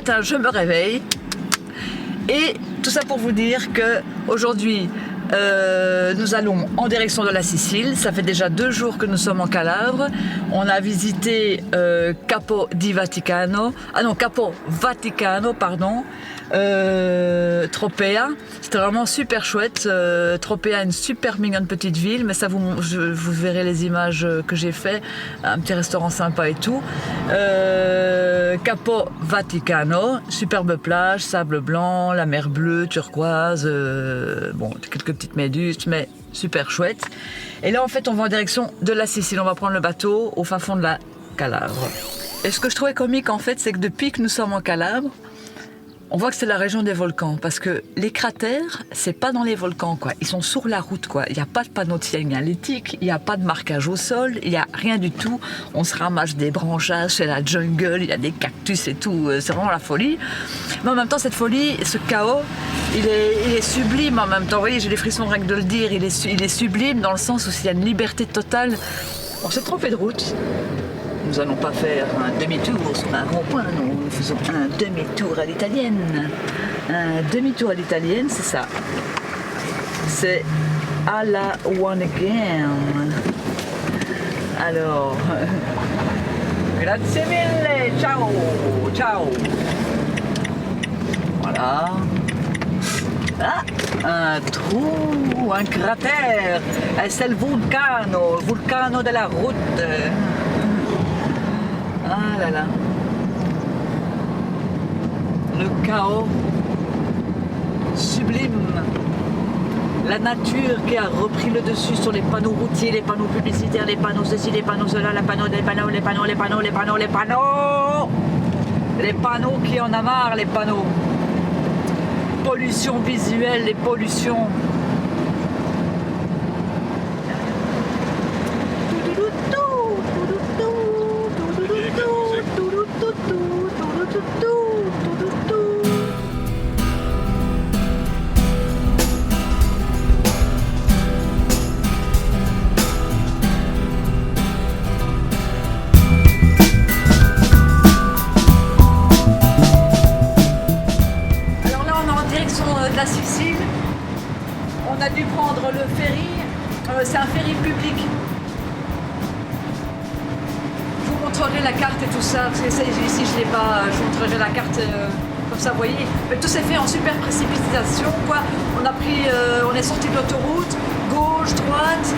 matin, je me réveille et tout ça pour vous dire que aujourd'hui, nous allons en direction de la Sicile. Ça fait déjà 2 jours que nous sommes en Calabre. On a visité Capo Vaticano, pardon. Tropea, c'était vraiment super chouette. Tropea, une super mignonne petite ville, mais ça vous verrez les images que j'ai fait, un petit restaurant sympa et tout. Capo Vaticano, superbe plage, sable blanc, la mer bleue, turquoise, bon, quelques petites méduses, mais super chouette. Et là en fait on va en direction de la Sicile, on va prendre le bateau au fin fond de la Calabre. Et ce que je trouvais comique en fait, c'est que depuis que nous sommes en Calabre, on voit que c'est la région des volcans, parce que les cratères, c'est pas dans les volcans, quoi. Ils sont sur la route, quoi. Il n'y a pas de panneau de signalétique, il n'y a pas de marquage au sol, il n'y a rien du tout. On se ramasse des branchages, c'est la jungle, il y a des cactus et tout, c'est vraiment la folie. Mais en même temps, cette folie, ce chaos, il est sublime en même temps. Vous voyez, j'ai des frissons rien que de le dire, il est sublime dans le sens où il y a une liberté totale. On s'est trompé de route. Nous n'allons pas faire un demi-tour sur un rond-point, non, nous faisons un demi-tour à l'italienne. Un demi-tour à l'italienne, c'est ça. C'est à la one again. Alors, grazie mille, ciao, ciao. Voilà. Ah, un trou, un cratère. C'est le vulcano de la route. Ah là là, le chaos sublime, la nature qui a repris le dessus sur les panneaux routiers, les panneaux publicitaires, les panneaux ceci, les panneaux cela, les panneaux qui en a marre, les panneaux, pollution visuelle, les pollutions. La Sicile, on a dû prendre le ferry, c'est un ferry public. Je vous montrerai la carte et tout ça, parce que ici je l'ai pas, je vous montrerai la carte comme ça, vous voyez. Mais tout s'est fait en super précipitation, quoi. On est sorti de l'autoroute, gauche, droite,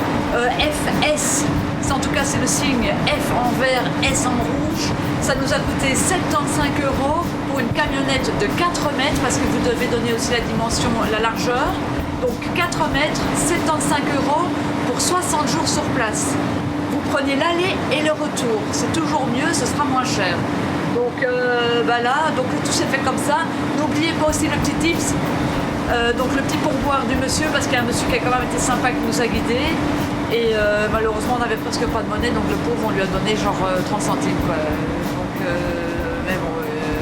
FS, en tout cas c'est le signe F en vert, S en rouge. Ça nous a coûté 75 € pour une camionnette de 4 mètres, parce que vous devez donner aussi la dimension, la largeur. Donc 4 mètres, 75 € pour 60 jours sur place. Vous prenez l'aller et le retour. C'est toujours mieux, ce sera moins cher. Donc là, donc tout s'est fait comme ça. N'oubliez pas aussi le petit tips, donc le petit pourboire du monsieur, parce qu'il y a un monsieur qui a quand même été sympa, qui nous a guidés. Et malheureusement, on n'avait presque pas de monnaie, donc le pauvre, on lui a donné genre 30 centimes, quoi. Donc, mais bon,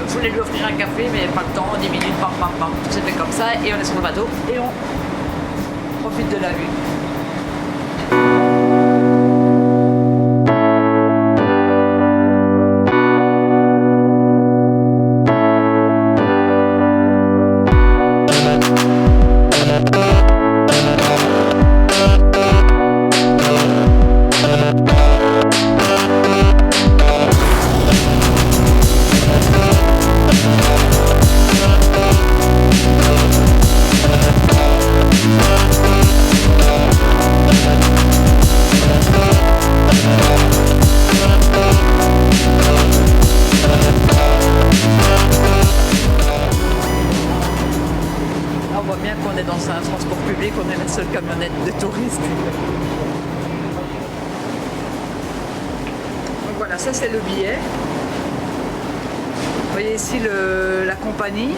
je voulais lui offrir un café, mais pas le temps, 10 minutes, bam, bam, bam. Tout s'est fait comme ça, et on est sur le bateau, et on profite de la vue. On est la seule camionnette de touristes. Donc voilà, ça c'est le billet. Vous voyez ici la compagnie.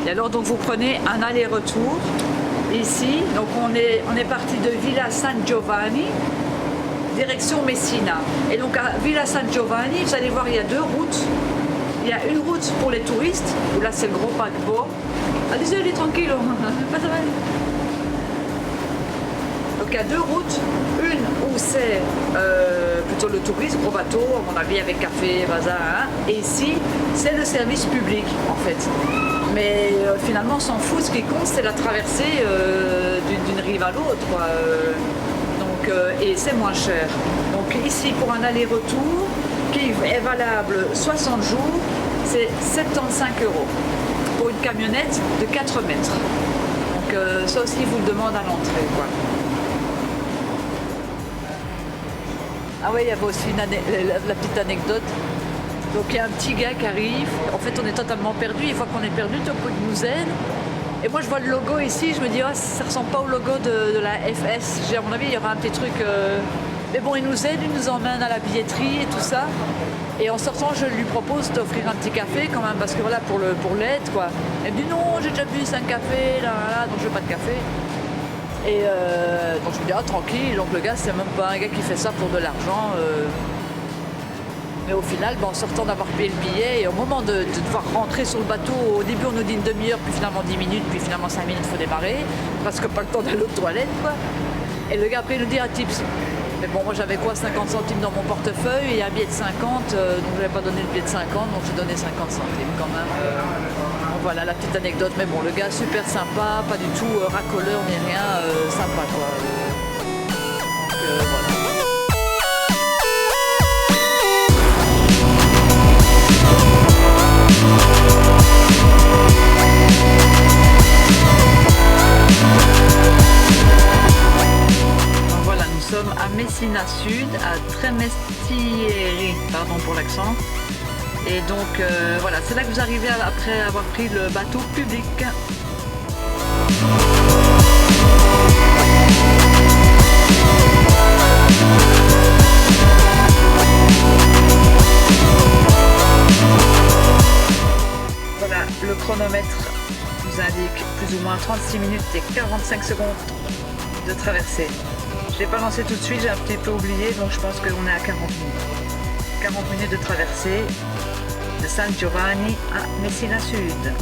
Et alors donc vous prenez un aller-retour ici. Donc on est parti de Villa San Giovanni, direction Messina. Et donc à Villa San Giovanni, vous allez voir, il y a 2 routes. Il y a une route pour les touristes, où là c'est le gros paquebot. Allez-y, tranquille, pas ça va. Donc Donc il y a deux routes, une où c'est plutôt le tourisme, gros bateau, à mon avis avec café, bazar, hein. Et ici c'est le service public en fait. Mais finalement on s'en fout, ce qui compte c'est la traversée d'une rive à l'autre, quoi. Et c'est moins cher. Donc ici pour un aller-retour qui est valable 60 jours, c'est 75 € pour une camionnette de 4 mètres. Donc ça aussi ils vous le demandent à l'entrée, quoi. Ah oui, il y avait aussi la petite anecdote. Donc il y a un petit gars qui arrive, en fait on est totalement perdu, une fois qu'on est perdu, Topo nous aide. Et moi je vois le logo ici, je me dis, oh, ça ressemble pas au logo de la FS. À mon avis il y aura un petit truc... Mais bon, il nous aide, il nous emmène à la billetterie et tout ça. Et en sortant, je lui propose d'offrir un petit café quand même, parce que voilà, pour l'aide, quoi. Elle me dit non, j'ai déjà bu 5 cafés, là, donc je veux pas de café. Et donc je me dis, ah tranquille, donc le gars, c'est même pas un gars qui fait ça pour de l'argent. Mais au final, en sortant d'avoir payé le billet, et au moment de devoir rentrer sur le bateau, au début on nous dit une demi-heure, puis finalement 10 minutes, puis finalement 5 minutes, il faut démarrer, parce que pas le temps d'aller aux toilettes, quoi. Et le gars après il nous dit un tips. Mais bon, moi j'avais quoi, 50 centimes dans mon portefeuille et un billet de 50, donc je n'avais pas donné le billet de 50, donc j'ai donné 50 centimes quand même. Donc voilà la petite anecdote, mais bon, le gars super sympa, pas du tout racoleur ni rien, sympa quoi. Donc voilà. Nous sommes à Messina Sud, à Tremestieri, pardon pour l'accent. Et donc voilà, c'est là que vous arrivez après avoir pris le bateau public. Voilà, le chronomètre nous indique plus ou moins 36 minutes et 45 secondes de traversée. Je ne l'ai pas lancé tout de suite, j'ai un petit peu oublié, donc je pense qu'on est à 40 minutes. 40 minutes de traversée de San Giovanni à Messina Sud.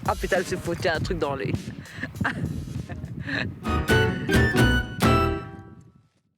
Ah putain, elle s'est foutu un truc dans les...